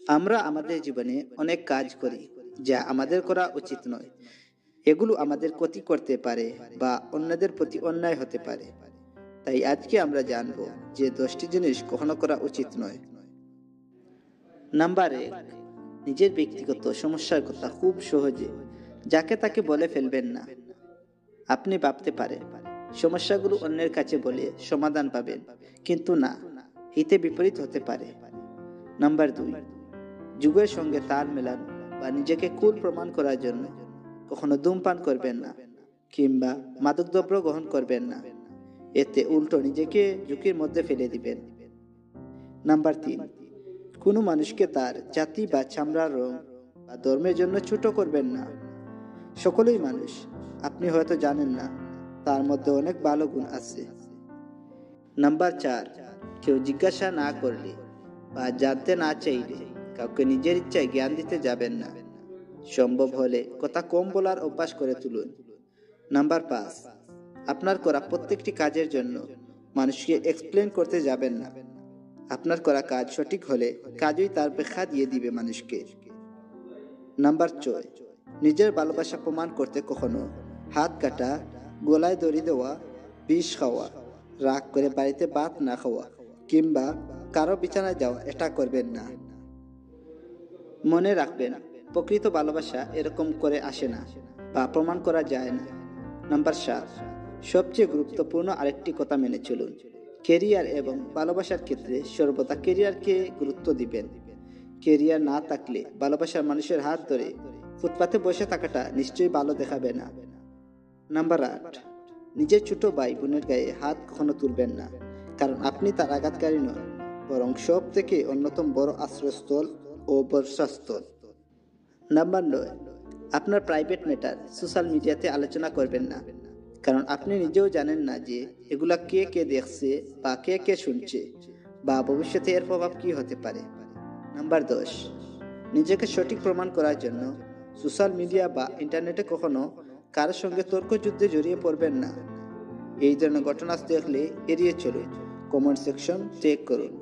আমরা আমাদের জীবনে অনেক কাজ করি যা আমাদের করা উচিত নয়। এগুলো আমাদের ক্ষতি করতে পারে বা অন্যদের প্রতি অন্যায় হতে পারে। তাই আজকে আমরা জানব যে 10টি জিনিস কখনো করা উচিত নয়। নাম্বার 1, নিজের ব্যক্তিগত সমস্যার কথা খুব সহজে যাকে তাকে বলে ফেলবেন না। আপনি ভাবতে পারেন সমস্যাগুলো অন্যের কাছে বলে সমাধান পাবেন, কিন্তু না, হিতে বিপরীত হতে পারে। নাম্বার 2, যুগের সঙ্গে তাল মেলানো বা নিজেকে কুল প্রমাণ করার জন্য কখনো ধূমপান করবেন না কিংবা মাদকদ্রব্য গ্রহণ করবেন না। এতে উল্টো নিজেকে ঝুঁকির মধ্যে ফেলে দিবেন। নাম্বার 3, কোনো মানুষকে তার জাতি বা চামড়ার রং বা ধর্মের জন্য ছোট করবেন না। সকলেই মানুষ, আপনি হয়তো জানেন না তার মধ্যে অনেক ভালো গুণ আছে। নাম্বার 4, কেউ জিজ্ঞাসা না করলে বা জানতে না চাইলে কাউকে নিজের ইচ্ছায় জ্ঞান দিতে যাবেন না। সম্ভব হলে কথা কম বলার অভ্যাস করে তুলুন। নাম্বার 5, আপনার করা প্রত্যেকটি কাজের জন্য মানুষকে এক্সপ্লেন করতে যাবেন না। আপনার করা কাজ সঠিক হলে কাজই তার ব্যাখ্যা দিয়ে দিবে মানুষকে। নাম্বার 6, নিজের ভালোবাসা প্রমাণ করতে কখনো হাত কাটা, গলায় দড়ি দেওয়া, বিষ খাওয়া, রাগ করে বাড়িতে ভাত না খাওয়া কিংবা কারো বিছানায় যাওয়া এটা করবেন না। মনে রাখবেন, প্রকৃত ভালোবাসা এরকম করে আসে না বা প্রমাণ করা যায় না। নাম্বার 7, সবচেয়ে গুরুত্বপূর্ণ আরেকটি কথা মেনে চলুন। কেরিয়ার এবং ভালোবাসার ক্ষেত্রে সর্বদা কেরিয়ারকে গুরুত্ব দিবেন। কেরিয়ার না থাকলে ভালোবাসার মানুষের হাত ধরে ফুটপাতে বসে থাকাটা নিশ্চয়ই ভালো দেখাবে না। নাম্বার 8, নিজের ছোট ভাই বোনের গায়ে হাত কখনো তুলবেন না, কারণ আপনি তার আঘাতকারী নন, বরং সব থেকে অন্যতম বড় আশ্রয়স্থল ও বর্ষাস্থল। নাম্বার 9, আপনার প্রাইভেট ম্যাটার সোশ্যাল মিডিয়াতে আলোচনা করবেন না, কারণ আপনি নিজেও জানেন না যে এগুলা কে কে দেখছে বা কে কে শুনছে বা ভবিষ্যতে এর প্রভাব কি হতে পারে। নাম্বার 10, নিজেকে সঠিক প্রমাণ করার জন্য সোশ্যাল মিডিয়া বা ইন্টারনেটে কখনো কারোর সঙ্গে তর্ক যুদ্ধে জড়িয়ে পড়বেন না। এই ধরনের ঘটনা দেখলে এড়িয়ে চলুন, কমেন্ট সেকশন চেক করুন।